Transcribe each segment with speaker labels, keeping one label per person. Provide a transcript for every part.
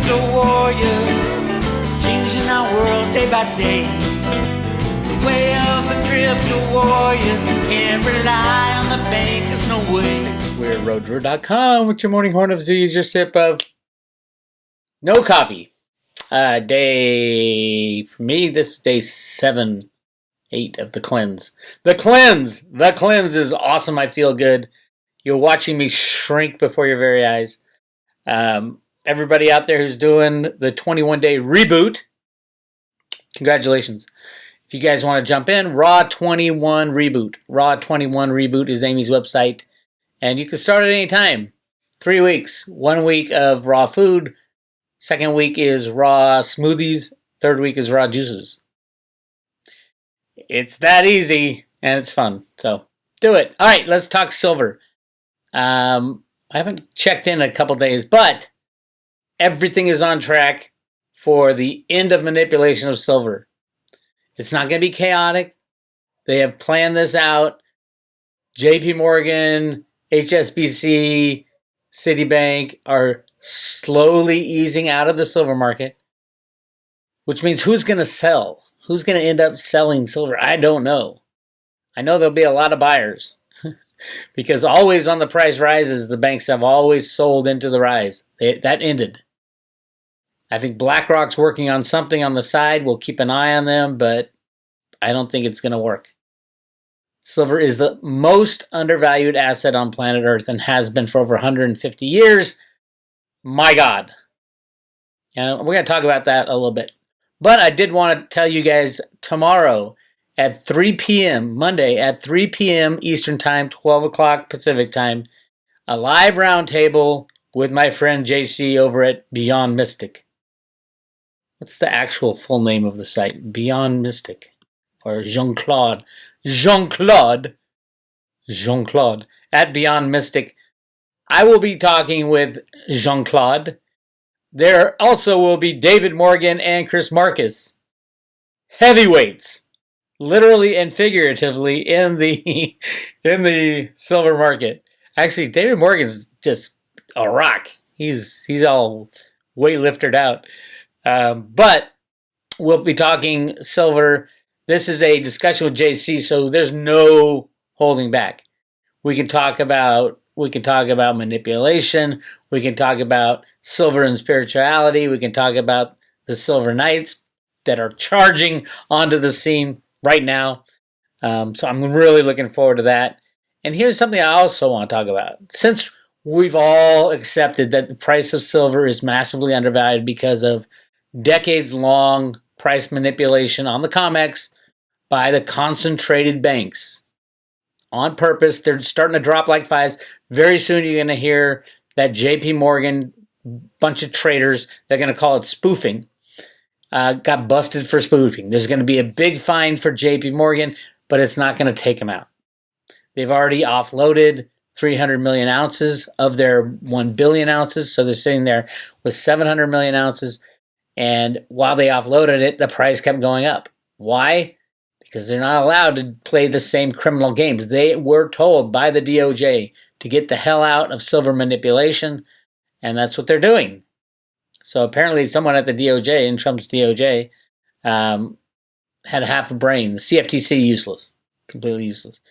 Speaker 1: crypto warriors, changing our world day by day. The way of the crypto warriors, can't rely on the bankers, no way.
Speaker 2: We're roadroad.com with your morning horn of Z's, your sip of no coffee. Day, for me, this is day 7, 8 of the cleanse. The cleanse is awesome. I feel good. You're watching me shrink before your very eyes. Everybody out there who's doing the 21-day reboot, congratulations. If you guys want to jump in, Raw 21 Reboot. Raw 21 Reboot is Amy's website. And you can start at any time. 3 weeks. 1 week of raw food. Second week is raw smoothies. Third week is raw juices. It's that easy, and it's fun. So, do it. All right, let's talk silver. I haven't checked in a couple days, but everything is on track for the end of manipulation of silver. It's not going to be chaotic. They have planned this out. JP Morgan, HSBC, Citibank are slowly easing out of the silver market, which means who's going to sell? Who's going to end up selling silver? I don't know. I know there'll be a lot of buyers because always on the price rises, the banks have always sold into the rise. That ended. I think BlackRock's working on something on the side. We'll keep an eye on them, but I don't think it's going to work. Silver is the most undervalued asset on planet Earth and has been for over 150 years. My God. And we're going to talk about that a little bit. But I did want to tell you guys tomorrow at 3 p.m., Monday at 3 p.m. Eastern Time, 12 o'clock Pacific Time, a live roundtable with my friend JC over at Beyond Mystic. What's the actual full name of the site? Beyond Mystic. Or Jean-Claude at Beyond Mystic. I will be talking with Jean-Claude. There also will be David Morgan and Chris Marcus. Heavyweights, literally and figuratively, in the silver market. Actually, David Morgan's just a rock. He's all weightlifted out. But we'll be talking silver. This is a discussion with JC, so there's no holding back. We can talk about manipulation. We can talk about silver and spirituality. We can talk about the silver knights that are charging onto the scene right now. So I'm really looking forward to that. And here's something I also want to talk about. Since we've all accepted that the price of silver is massively undervalued because of decades-long price manipulation on the COMEX by the concentrated banks. On purpose, they're starting to drop like flies. Very soon you're going to hear that JP Morgan bunch of traders, they're going to call it spoofing, got busted for spoofing. There's going to be a big fine for JP Morgan, but it's not going to take them out. They've already offloaded 300 million ounces of their 1 billion ounces, so they're sitting there with 700 million ounces, and while they offloaded it, the price kept going up. Why? Because they're not allowed to play the same criminal games. They were told by the DOJ to get the hell out of silver manipulation, and that's what they're doing. So apparently someone at the DOJ, in Trump's DOJ, had half a brain. The CFTC, useless. Completely useless.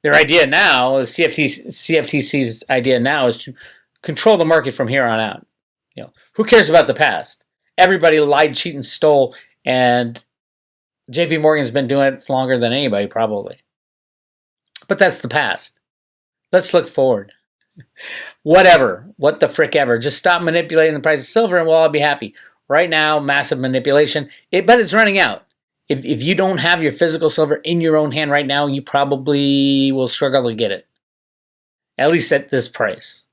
Speaker 2: Their idea now, the CFTC's idea now is to control the market from here on out. Who cares about the past? Everybody lied, cheated, and stole, and JP Morgan's been doing it longer than anybody, probably. But that's the past. Let's look forward. Whatever. What the frick ever. Just stop manipulating the price of silver and we'll all be happy. Right now, massive manipulation. But it's running out. If you don't have your physical silver in your own hand right now, you probably will struggle to get it. At least at this price.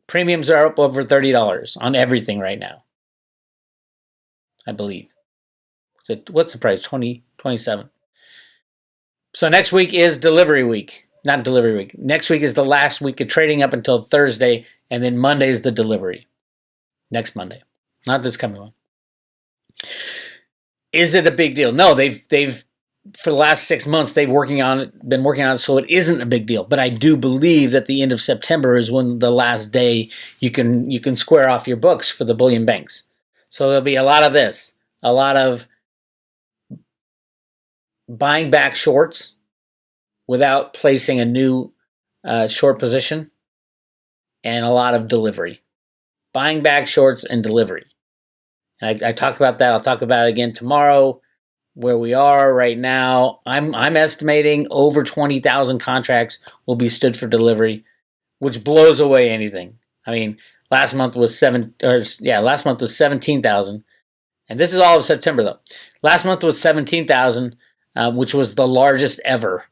Speaker 2: Premiums are up over $30 on everything right now. I believe. What's the price? 27. So next week is delivery week. Not delivery week. Next week is the last week of trading up until Thursday, and then Monday is the delivery. Next Monday. Not this coming one. Is it a big deal? No, they've for the last 6 months been working on it, so it isn't a big deal. But I do believe that the end of September is when the last day you can square off your books for the bullion banks. So there'll be a lot of this, a lot of buying back shorts without placing a new short position, and a lot of delivery. Buying back shorts and delivery. And I talk about that. I'll talk about it again tomorrow. Where we are right now, I'm estimating over 20,000 contracts will be stood for delivery, which blows away anything. I mean, last month was 17,000, and this is all of September though. Last month was 17,000, which was the largest ever.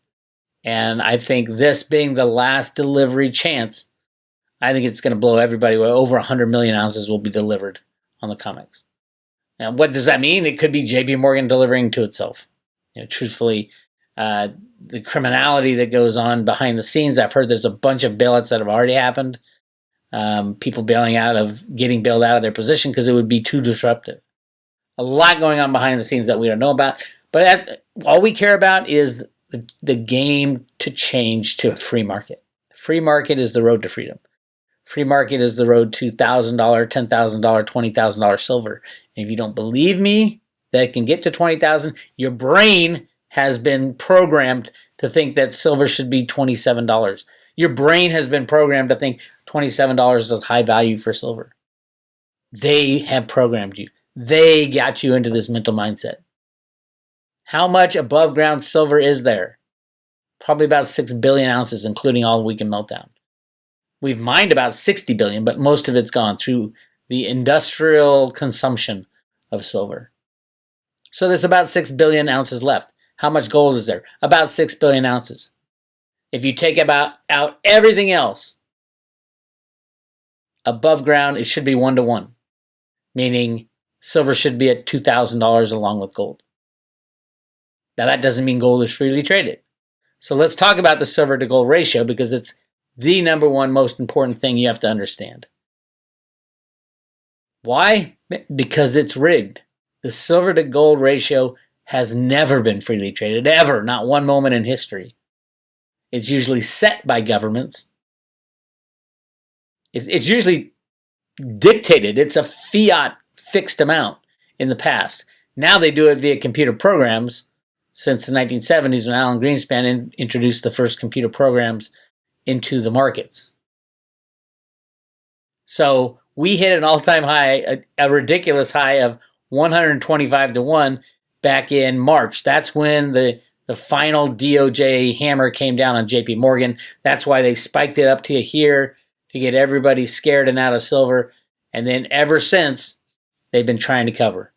Speaker 2: And I think this being the last delivery chance, I think it's going to blow everybody away. Over 100 million ounces will be delivered on the COMEX. Now, what does that mean? It could be JP Morgan delivering to itself. Truthfully, the criminality that goes on behind the scenes, I've heard there's a bunch of bailouts that have already happened. People getting bailed out of their position because it would be too disruptive. A lot going on behind the scenes that we don't know about. But all we care about is the game to change to a free market. Free market is the road to freedom. Free market is the road to $1,000, $10,000, $20,000 silver. And if you don't believe me that it can get to 20,000, your brain has been programmed to think that silver should be $27. Your brain has been programmed to think $27 is high value for silver. They have programmed you. They got you into this mental mindset. How much above ground silver is there? Probably about 6 billion ounces, including all weekend meltdown. We've mined about 60 billion, but most of it's gone through the industrial consumption of silver. So there's about 6 billion ounces left. How much gold is there? About 6 billion ounces. If you take out everything else, above ground, it should be 1-to-1, meaning silver should be at $2,000 along with gold. Now that doesn't mean gold is freely traded. So let's talk about the silver to gold ratio because it's the number one most important thing you have to understand. Why? Because it's rigged. The silver to gold ratio has never been freely traded, ever, not one moment in history. It's usually set by governments. It's usually dictated. It's a fiat fixed amount in the past. Now they do it via computer programs since the 1970s when Alan Greenspan introduced the first computer programs into the markets. So we hit an all-time high, a ridiculous high of 125-to-1 back in March. That's when the final DOJ hammer came down on JP Morgan. That's why they spiked it up to here to get everybody scared and out of silver. And then ever since, they've been trying to cover.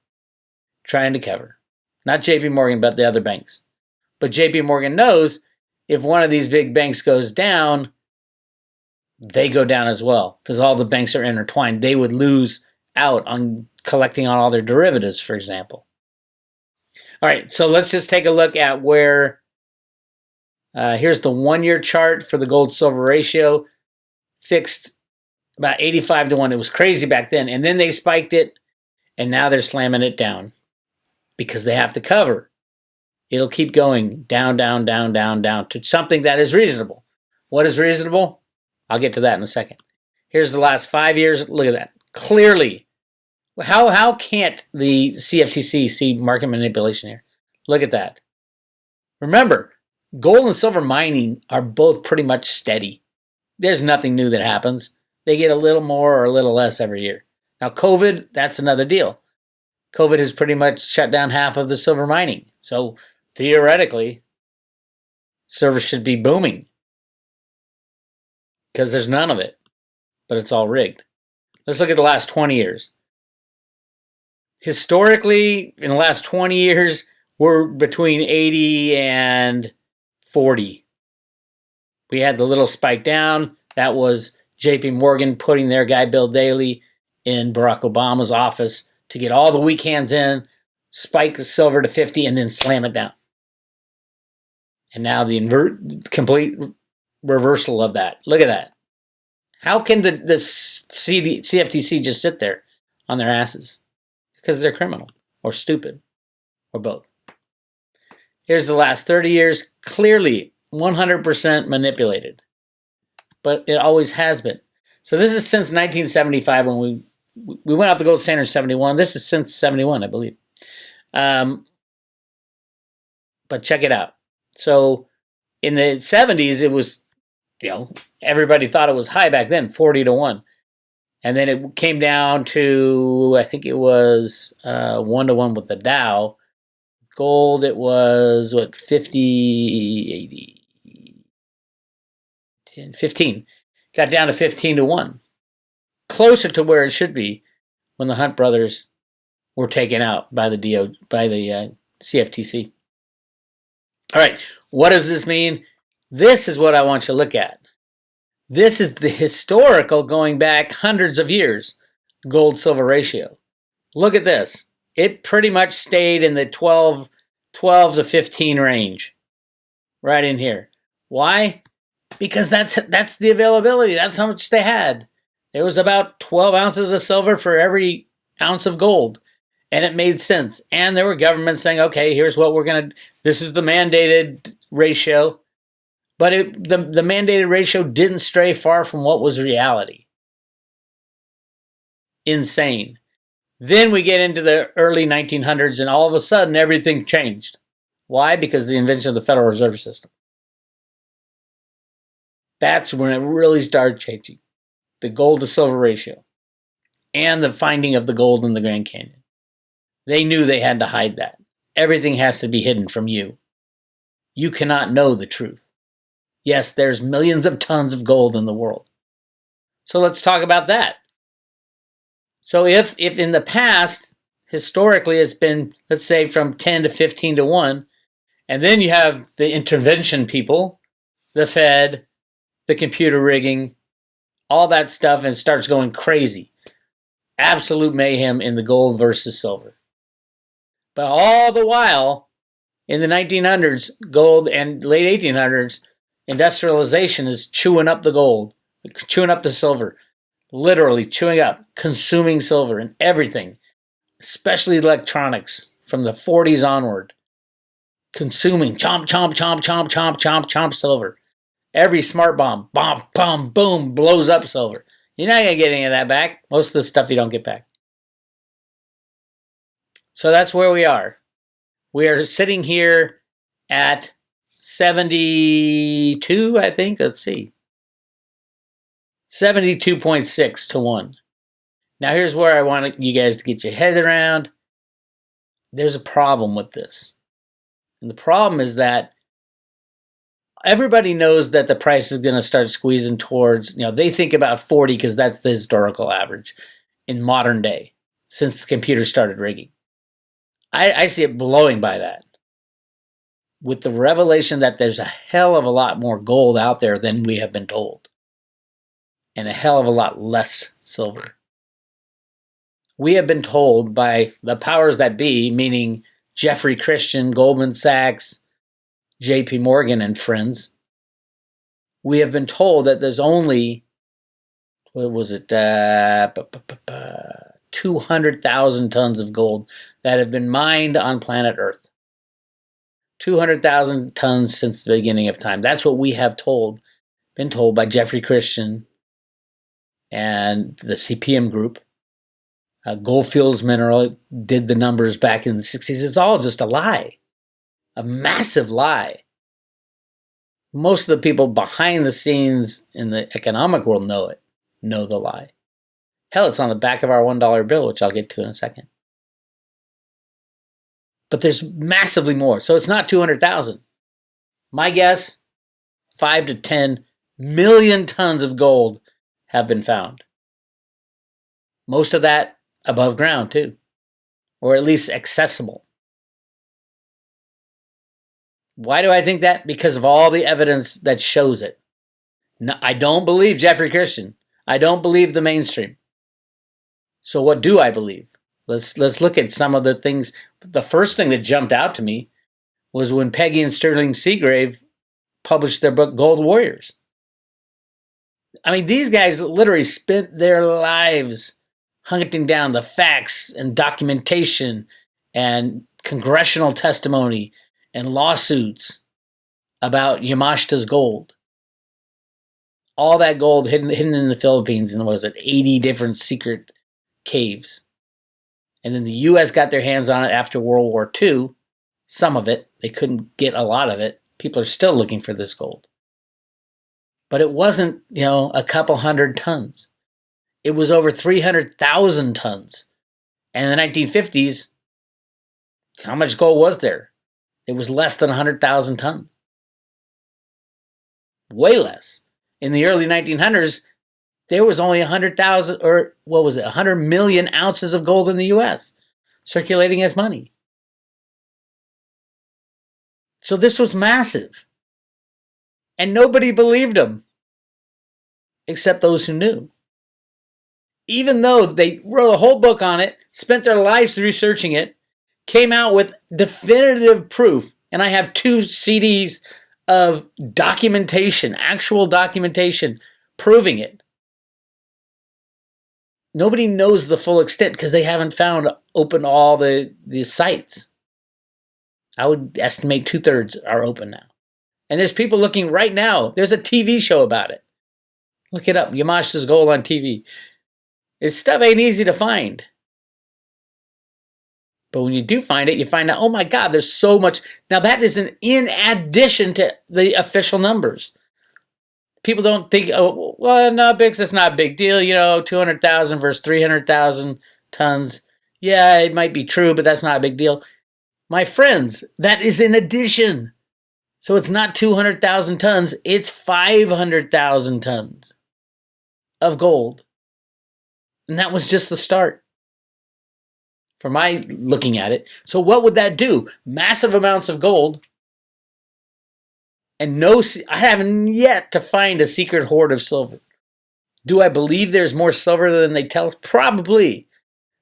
Speaker 2: Not JP Morgan, but the other banks. But JP Morgan knows if one of these big banks goes down, they go down as well because all the banks are intertwined. They would lose out on collecting on all their derivatives, for example. All right, so let's just take a look at where, here's the 1-year chart for the gold-silver ratio, fixed about 85-to-1. It was crazy back then, and then they spiked it, and now they're slamming it down because they have to cover. It'll keep going down, down, down, down, down to something that is reasonable. What is reasonable? I'll get to that in a second. Here's the last 5 years. Look at that. Clearly. How can't the CFTC see market manipulation here? Look at that. Remember, gold and silver mining are both pretty much steady. There's nothing new that happens. They get a little more or a little less every year. Now, COVID, that's another deal. COVID has pretty much shut down half of the silver mining. So, theoretically, silver should be booming because there's none of it, but it's all rigged. Let's look at the last 20 years. Historically, in the last 20 years, we're between 80 and 40. We had the little spike down. That was JP Morgan putting their guy Bill Daley in Barack Obama's office to get all the weak hands in, spike the silver to 50, and then slam it down. And now the complete reversal of that. Look at that. How can the CFTC just sit there on their asses? Because they're criminal or stupid or both. Here's the last 30 years. Clearly 100% manipulated. But it always has been. So this is since 1975 when we we went off the gold standard in 71. This is since 71, I believe. But check it out. So in the 70s, it was, everybody thought it was high back then, 40 to 1. And then it came down to, I think it was 1 to 1 with the Dow. Gold, it was, 50, 80, 10, 15. Got down to 15 to 1. Closer to where it should be when the Hunt brothers were taken out by the CFTC. All right, what does this mean? This is what I want you to look at. This is the historical, going back hundreds of years, gold-silver ratio. Look at this. It pretty much stayed in the 12 to 15 range, right in here. Why? Because that's the availability. That's how much they had. There was about 12 ounces of silver for every ounce of gold, and it made sense. And there were governments saying, okay, here's what we're going to, this is the mandated ratio. But the mandated ratio didn't stray far from what was reality. Insane. Then we get into the early 1900s, and all of a sudden, everything changed. Why? Because of the invention of the Federal Reserve System. That's when it really started changing. The gold to silver ratio. And the finding of the gold in the Grand Canyon. They knew they had to hide that. Everything has to be hidden from you. You cannot know the truth. Yes, there's millions of tons of gold in the world. So let's talk about that. So if in the past, historically, it's been, let's say, from 10 to 15 to 1, and then you have the intervention people, the Fed, the computer rigging, all that stuff, and it starts going crazy. Absolute mayhem in the gold versus silver. But all the while, in the 1900s, gold, and late 1800s, industrialization is chewing up the gold, chewing up the silver, literally chewing up, consuming silver and everything, especially electronics from the 40s onward, consuming, chomp, chomp, chomp, chomp, chomp, chomp, chomp silver. Every smart bomb, boom, blows up silver. You're not going to get any of that back. Most of the stuff you don't get back. So that's where we are. We are sitting here at 72, I think. Let's see. 72.6 to 1. Now here's where I want you guys to get your head around. There's a problem with this. And the problem is that everybody knows that the price is going to start squeezing towards, they think about 40 because that's the historical average in modern day since the computer started rigging. I see it blowing by that. With the revelation that there's a hell of a lot more gold out there than we have been told. And a hell of a lot less silver. We have been told by the powers that be, meaning Jeffrey Christian, Goldman Sachs, JP Morgan and friends, we have been told that there's only, 200,000 tons of gold that have been mined on planet Earth. 200,000 tons since the beginning of time. That's what we have been told by Jeffrey Christian and the CPM group. Goldfields Mineral did the numbers back in the 60s. It's all just a lie. A massive lie. Most of the people behind the scenes in the economic world know the lie. Hell, it's on the back of our $1 bill, which I'll get to in a second. But there's massively more. So it's not 200,000. My guess, 5 to 10 million tons of gold have been found. Most of that above ground, too. Or at least accessible. Why do I think that? Because of all the evidence that shows it. No, I don't believe Jeffrey Christian. I don't believe the mainstream. So what do I believe? Let's look at some of the things. The first thing that jumped out to me was when Peggy and Sterling Seagrave published their book Gold Warriors. I mean, these guys literally spent their lives hunting down the facts and documentation and congressional testimony and lawsuits about Yamashita's gold. All that gold hidden in the Philippines in, 80 different secret caves. And then the U.S. got their hands on it after World War II. Some of it. They couldn't get a lot of it. People are still looking for this gold. But it wasn't, a couple hundred tons. It was over 300,000 tons. And in the 1950s, how much gold was there? It was less than 100,000 tons. Way less. In the early 1900s, there was only 100,000, or 100 million ounces of gold in the U.S. circulating as money. So this was massive. And nobody believed them, except those who knew. Even though they wrote a whole book on it, spent their lives researching it, came out with definitive proof, and I have 2 CDs of documentation, actual documentation, proving it. Nobody knows the full extent because they haven't opened all the sites. I would estimate 2/3 are open now. And there's people looking right now. There's a TV show about it. Look it up. Yamashita's Gold on TV. This stuff ain't easy to find. But when you do find it, you find out, oh my God, there's so much. Now that is in addition to the official numbers. People don't think, oh, well, no, Bix, that's not a big deal. 200,000 versus 300,000 tons. Yeah, it might be true, but that's not a big deal. My friends, that is in addition. So it's not 200,000 tons, it's 500,000 tons of gold. And that was just the start for my looking at it. So what would that do? Massive amounts of gold. And I haven't yet to find a secret hoard of silver. Do I believe there's more silver than they tell us? Probably.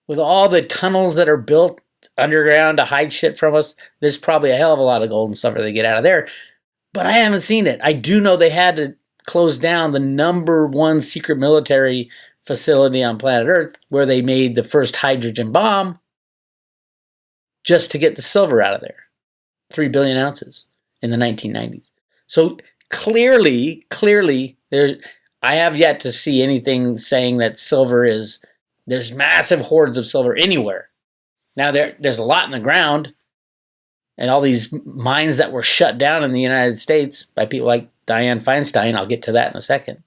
Speaker 2: With all the tunnels that are built underground to hide shit from us, there's probably a hell of a lot of gold and silver they get out of there. But I haven't seen it. I do know they had to close down the #1 secret military facility on planet Earth where they made the first hydrogen bomb just to get the silver out of there. 3 billion ounces in the 1990s. So clearly, I have yet to see anything saying that there's massive hoards of silver anywhere. Now, there's a lot in the ground, and all these mines that were shut down in the United States by people like Dianne Feinstein. I'll get to that in a second.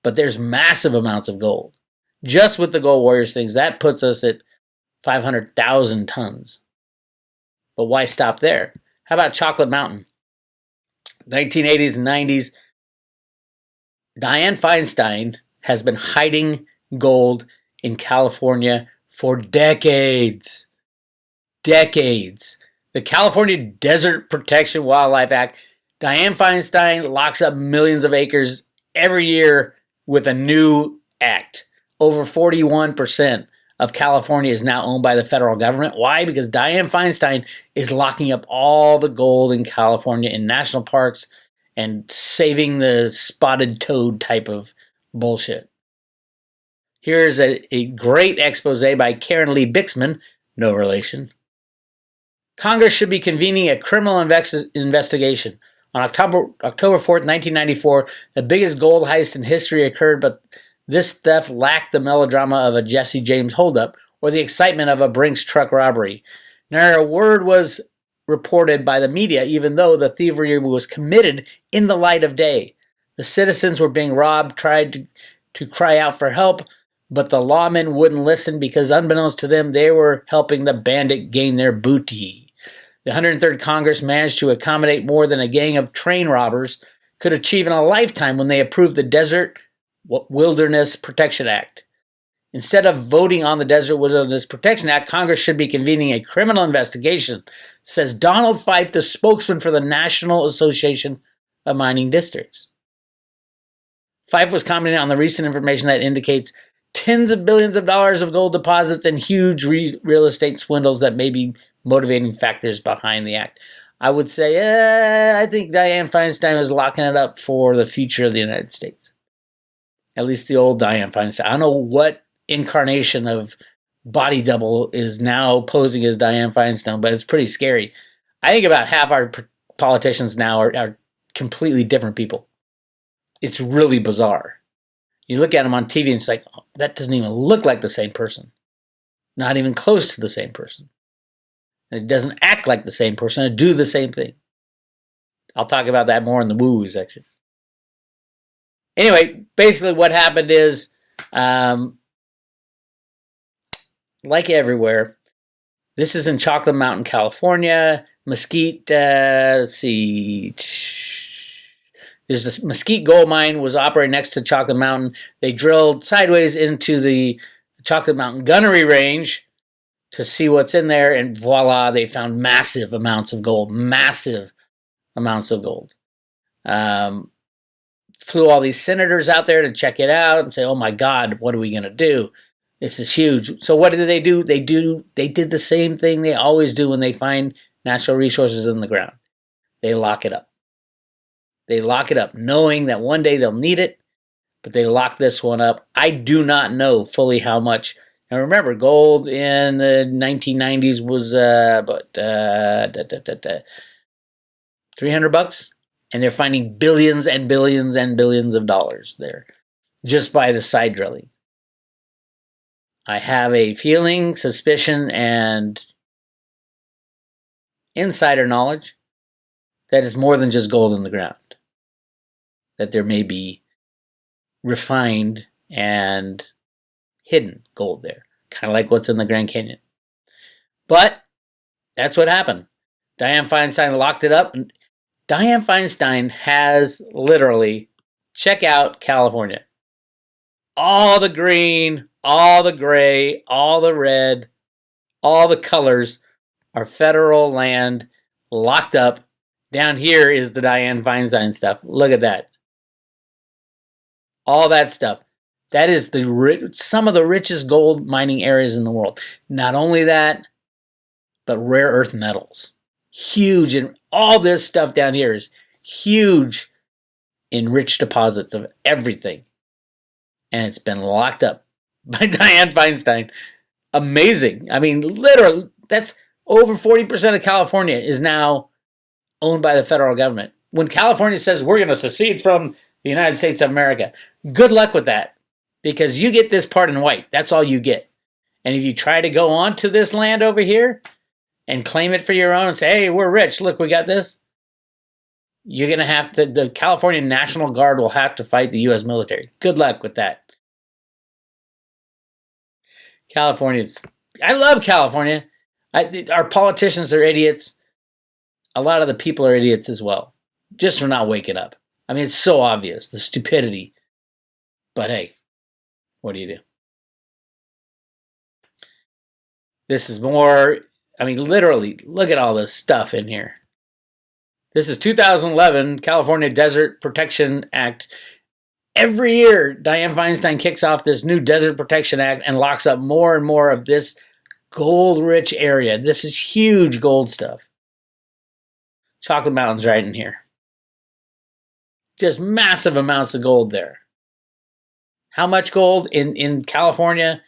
Speaker 2: But there's massive amounts of gold. Just with the Gold Warriors things, that puts us at 500,000 tons. But why stop there? How about Chocolate Mountain? 1980s and 90s, Dianne Feinstein has been hiding gold in California for decades. Decades. The California Desert Protection Wildlife Act, Dianne Feinstein locks up millions of acres every year with a new act. Over 41% of California is now owned by the federal government. Why? Because Dianne Feinstein is locking up all the gold in California in national parks and saving the spotted toad type of bullshit. Here's a great expose by Karen Lee Bixman, no relation. Congress should be convening a criminal investigation. On October 4th, 1994, the biggest gold heist in history occurred, but this theft lacked the melodrama of a Jesse James holdup or the excitement of a Brinks truck robbery. Nor a word was reported by the media, even though the thievery was committed in the light of day. The citizens were being robbed, tried to cry out for help, but the lawmen wouldn't listen because unbeknownst to them, they were helping the bandit gain their booty. The 103rd Congress managed to accommodate more than a gang of train robbers could achieve in a lifetime when they approved the Desert Wilderness Protection Act. Instead of voting on the Desert Wilderness Protection Act, Congress should be convening a criminal investigation, says Donald Fife, the spokesman for the National Association of Mining Districts. Fife was commenting on the recent information that indicates tens of billions of dollars of gold deposits and huge real estate swindles that may be motivating factors behind the act. I would say, I think Dianne Feinstein was locking it up for the future of the United States. At least the old Dianne Feinstein. I don't know what incarnation of body double is now posing as Dianne Feinstein, but it's pretty scary. I think about half our politicians now are completely different people. It's really bizarre. You look at them on TV and it's like, oh, that doesn't even look like the same person. Not even close to the same person. And it doesn't act like the same person or do the same thing. I'll talk about that more in the woo-woo section. Anyway, basically what happened is, like everywhere, this is in Chocolate Mountain, California. Mesquite, let's see. There's this Mesquite gold mine was operating next to Chocolate Mountain. They drilled sideways into the Chocolate Mountain gunnery range to see what's in there, and voila, they found massive amounts of gold. Massive amounts of gold. Flew all these senators out there to check it out and say, oh my God, what are we going to do? This is huge. So what did they do? They did the same thing they always do when they find natural resources in the ground. They lock it up. They lock it up, knowing that one day they'll need it, but they lock this one up. I do not know fully how much. Now remember, gold in the 1990s was $300, and they're finding billions and billions and billions of dollars there just by the side drilling. I have a feeling, suspicion, and insider knowledge that it's more than just gold in the ground. That there may be refined and hidden gold there, kind of like what's in the Grand Canyon. But that's what happened. Dianne Feinstein locked it up. And Dianne Feinstein has literally, check out California. All the green, all the gray, all the red, all the colors are federal land locked up. Down here is the Dianne Feinstein stuff. Look at that. All that stuff. That is some of the richest gold mining areas in the world. Not only that, but rare earth metals. Huge. And all this stuff down here is huge in rich deposits of everything. And it's been locked up by Dianne Feinstein. Amazing. I mean, literally, that's over 40% of California is now owned by the federal government. When California says we're going to secede from the United States of America, good luck with that, because you get this part in white. That's all you get. And if you try to go on to this land over here and claim it for your own and say, hey, we're rich, look, we got this, you're going to have to, the California National Guard will have to fight the U.S. military. Good luck with that. I love California. Our politicians are idiots. A lot of the people are idiots as well, just for not waking up. I mean, it's so obvious, the stupidity. But hey, what do you do? This is more, I mean, literally, look at all this stuff in here. This is 2011 California Desert Protection Act. Every year, Dianne Feinstein kicks off this new Desert Protection Act and locks up more and more of this gold-rich area. This is huge gold stuff. Chocolate Mountain's right in here. Just massive amounts of gold there. How much gold in California?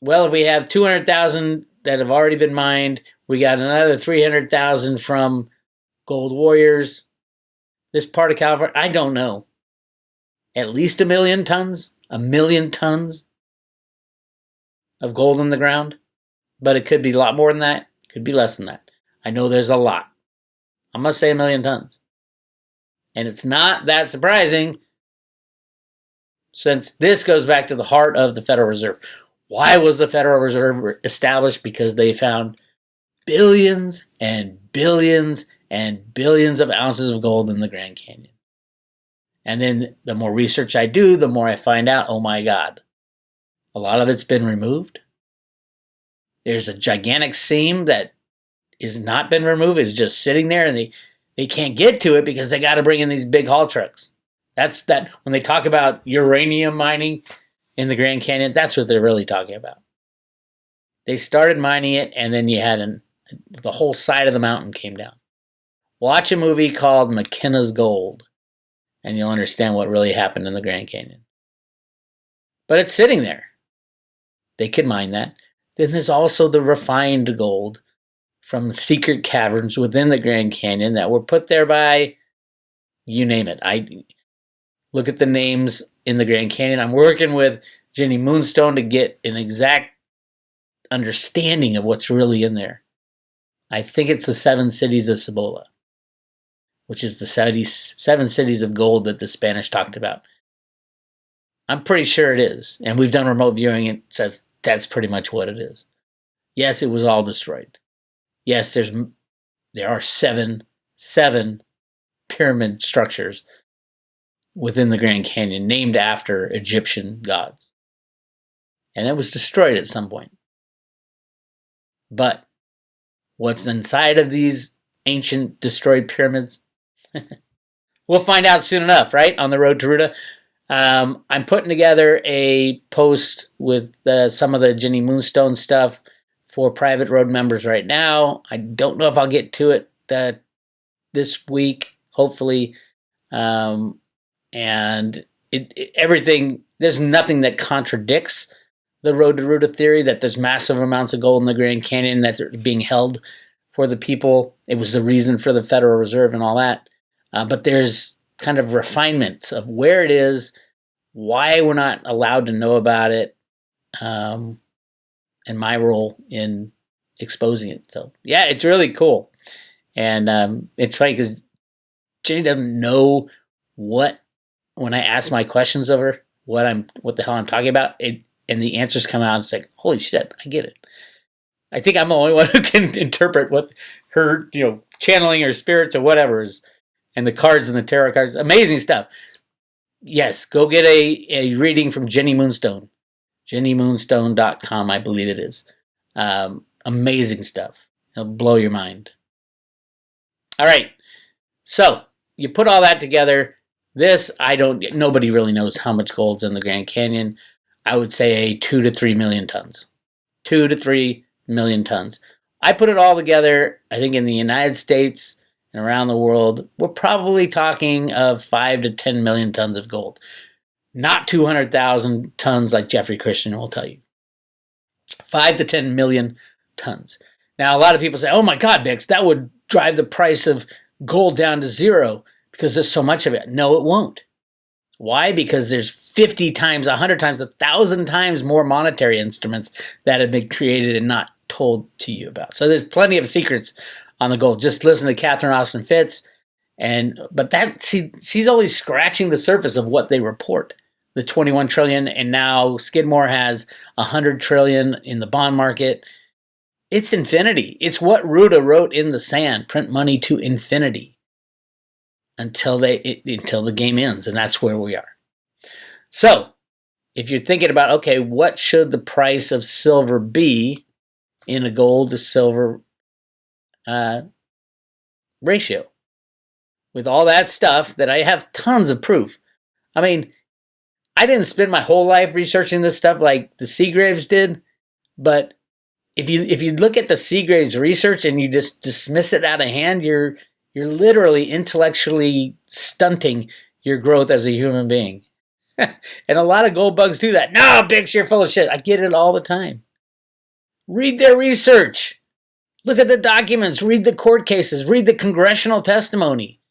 Speaker 2: Well, if we have 200,000 that have already been mined, we got another 300,000 from gold warriors. This part of California, I don't know. At least 1 million tons? 1 million tons of gold in the ground? But it could be a lot more than that. It could be less than that. I know there's a lot. I must say 1 million tons. And it's not that surprising, since this goes back to the heart of the Federal Reserve. Why was the Federal Reserve established? Because they found billions and billions and billions of ounces of gold in the Grand Canyon. And then the more research I do, the more I find out, oh my God, a lot of it's been removed. There's a gigantic seam that is not been removed, is just sitting there, and they can't get to it because they got to bring in these big haul trucks. That's that when they talk about uranium mining in the Grand Canyon, that's what they're really talking about. They started mining it, and then you had the whole side of the mountain came down. Watch a movie called McKenna's Gold, and you'll understand what really happened in the Grand Canyon. But it's sitting there. They could mine that. Then there's also the refined gold from secret caverns within the Grand Canyon that were put there by, you name it. look at the names in the Grand Canyon. I'm working with Jenny Moonstone to get an exact understanding of what's really in there. I think it's the 7 cities of Cibola, which is the 7 cities of gold that the Spanish talked about. I'm pretty sure it is. And we've done remote viewing. It says that's pretty much what it is. Yes, it was all destroyed. Yes, there are seven pyramid structures within the Grand Canyon named after Egyptian gods. And it was destroyed at some point. But what's inside of these ancient destroyed pyramids? We'll find out soon enough, right? On the road to Ruta. I'm putting together a post with some of the Jenny Moonstone stuff for private road members right now. I don't know if I'll get to it this week, hopefully. And everything, there's nothing that contradicts the road to Ruta theory that there's massive amounts of gold in the Grand Canyon that's being held for the people. It was the reason for the Federal Reserve and all that. But there's kind of refinements of where it is, why we're not allowed to know about it, and my role in exposing it. So, yeah, it's really cool. And it's funny because Jenny doesn't know when I ask my questions of her, what the hell I'm talking about, and the answers come out, it's like, holy shit, I get it. I think I'm the only one who can interpret what her, channeling her spirits or whatever is, and the cards and the tarot cards, amazing stuff. Yes, go get a reading from Jenny Moonstone, jennymoonstone.com, I believe it is. Amazing stuff. It'll blow your mind. All right, so you put all that together. Nobody really knows how much gold's in the Grand Canyon. I would say 2 to 3 million tons. 2 to 3 million tons. I put it all together, I think in the United States and around the world, we're probably talking of 5 to 10 million tons of gold. Not 200,000 tons like Jeffrey Christian will tell you. 5 to 10 million tons. Now, a lot of people say, oh my God, Bix, that would drive the price of gold down to zero because there's so much of it. No, it won't. Why? Because there's 50 times, 100 times, 1,000 times more monetary instruments that have been created and not told to you about. So there's plenty of secrets on the gold. Just listen to Catherine Austin Fitts. But she's only scratching the surface of what they report. The 21 trillion, and now Skidmore has 100 trillion in the bond market. It's infinity. It's what Ruta wrote in the sand, print money to infinity. Until the game ends, and that's where we are. So, if you're thinking about, okay, what should the price of silver be in a gold to silver ratio? With all that stuff that I have tons of proof. I mean, I didn't spend my whole life researching this stuff like the Seagraves did, but if you look at the Seagraves research and you just dismiss it out of hand, you're literally intellectually stunting your growth as a human being. And a lot of gold bugs do that. No, Bix, you're full of shit. I get it all the time. Read their research. Look at the documents. Read the court cases. Read the congressional testimony.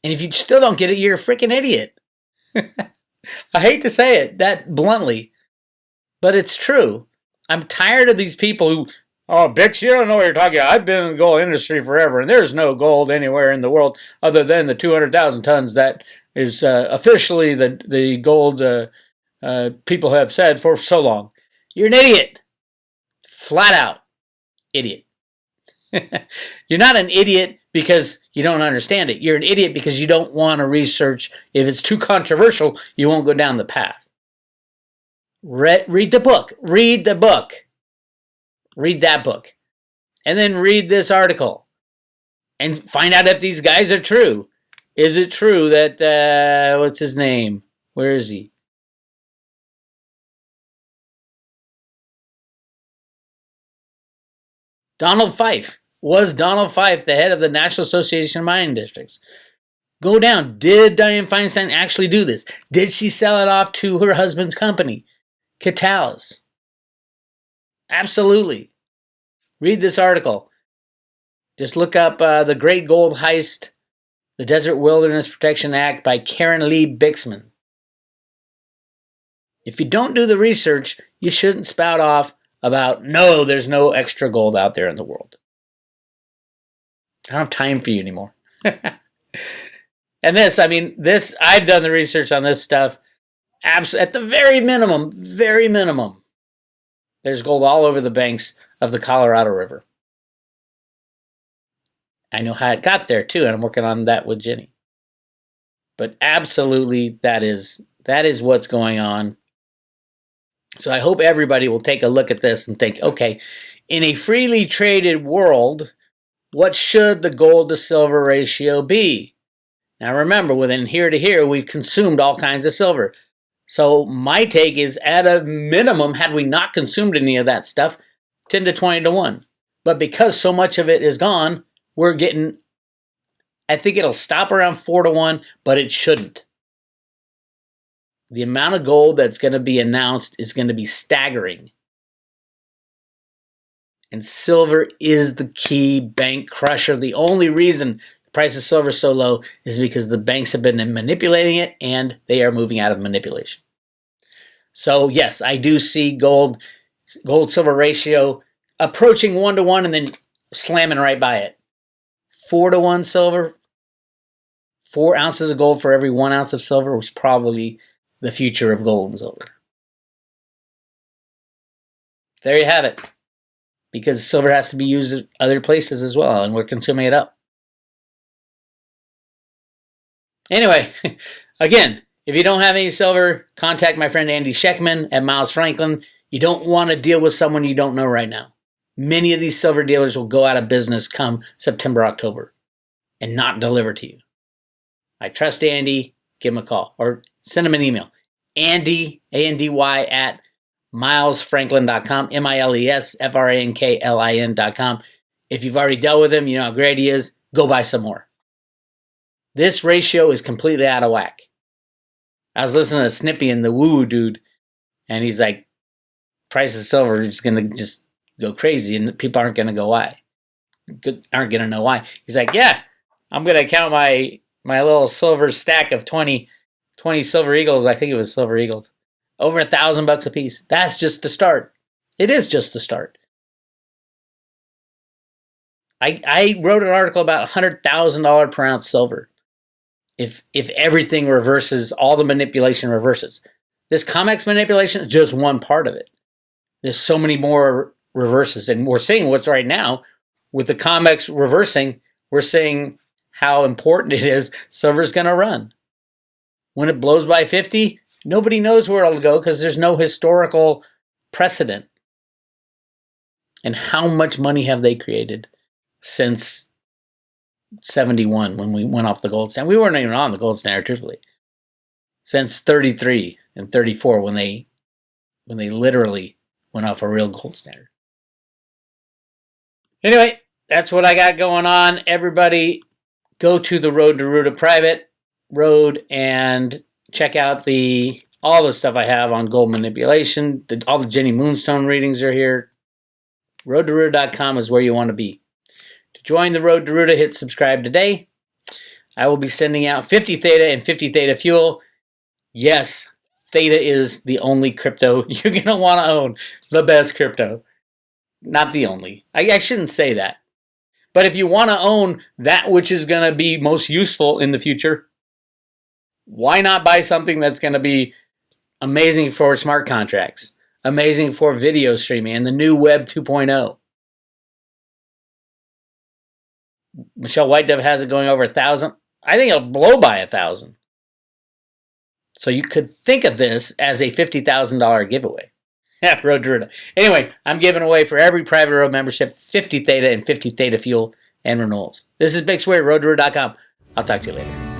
Speaker 2: And if you still don't get it, you're a freaking idiot. I hate to say it that bluntly, but it's true. I'm tired of these people who, oh, Bix, you don't know what you're talking about. I've been in the gold industry forever, and there's no gold anywhere in the world other than the 200,000 tons that is officially the gold people have said for so long. You're an idiot. Flat out idiot. You're not an idiot because you don't understand it. You're an idiot because you don't want to research. If it's too controversial, you won't go down the path. Read the book. Read the book. Read that book. And then read this article. And find out if these guys are true. Is it true that, what's his name? Where is he? Donald Fife. Was Donald Fife the head of the National Association of Mining Districts? Go down. Did Dianne Feinstein actually do this? Did she sell it off to her husband's company, Catalyst? Absolutely. Read this article. Just look up the Great Gold Heist The Desert Wilderness Protection Act by Karen Lee Bixman. If you don't do the research, you shouldn't spout off about, no, there's no extra gold out there in the world. I don't have time for you anymore. And I've done the research on this stuff. At the very minimum, there's gold all over the banks of the Colorado River. I know how it got there too, and I'm working on that with Jenny. But absolutely, that is what's going on. So I hope everybody will take a look at this and think, okay, in a freely traded world, what should the gold to silver ratio be? Now remember, within here to here, we've consumed all kinds of silver. So my take is, at a minimum, had we not consumed any of that stuff, 10 to 20 to 1. But because so much of it is gone, we're getting, I think it'll stop around 4 to 1, but it shouldn't. The amount of gold that's going to be announced is going to be staggering. And silver is the key bank crusher. The only reason the price of silver is so low is because the banks have been manipulating it, and they are moving out of manipulation. So yes, I do see gold-silver ratio approaching 1 to 1 and then slamming right by it. 4 to 1 silver, 4 ounces of gold for every 1 ounce of silver was probably the future of gold and silver. There you have it. Because silver has to be used at other places as well, and we're consuming it up. Anyway, again, if you don't have any silver, contact my friend Andy Scheckman at Miles Franklin. You don't want to deal with someone you don't know right now. Many of these silver dealers will go out of business come September, October, and not deliver to you. I trust Andy. Give him a call or send him an email. Andy, A-N-D-Y, at milesfranklin.com, milesfranklin.com. If you've already dealt with him, you know how great he is, go buy some more. This ratio is completely out of whack. I was listening to Snippy and the woo-woo dude, and he's like, price of silver is going to just go crazy, and people aren't going to know why. He's like, yeah, I'm going to count my little silver stack of 20 Silver Eagles. I think it was Silver Eagles. Over $1,000 a piece. That's just the start. It is just the start. I wrote an article about $100,000 per ounce silver. If everything reverses, all the manipulation reverses. This COMEX manipulation is just one part of it. There's so many more reverses. And we're seeing what's right now with the COMEX reversing, we're seeing how important it is silver's going to run. When it blows by 50, nobody knows where it'll go because there's no historical precedent. And how much money have they created since 71 when we went off the gold standard? We weren't even on the gold standard, truthfully. Since 33 and 34 when they literally went off a real gold standard. Anyway, that's what I got going on. Everybody go to the Road to Ruta private road and check out all the stuff I have on gold manipulation. All the Jenny Moonstone readings are here. RoadToRuta.com is where you want to be. To join the Road to Ruta, hit subscribe today. I will be sending out 50 Theta and 50 Theta Fuel. Yes, Theta is the only crypto you're going to want to own. The best crypto. Not the only. I shouldn't say that. But if you want to own that which is going to be most useful in the future, why not buy something that's going to be amazing for smart contracts, amazing for video streaming, and the new Web 2.0? Michelle White Dove has it going over 1,000. I think it'll blow by 1,000. So you could think of this as a $50,000 giveaway. Yeah, Road to Ruta. Anyway, I'm giving away for every private road membership 50 Theta and 50 Theta Fuel and renewals. This is Bix Weir, RoadToRuta.com. I'll talk to you later.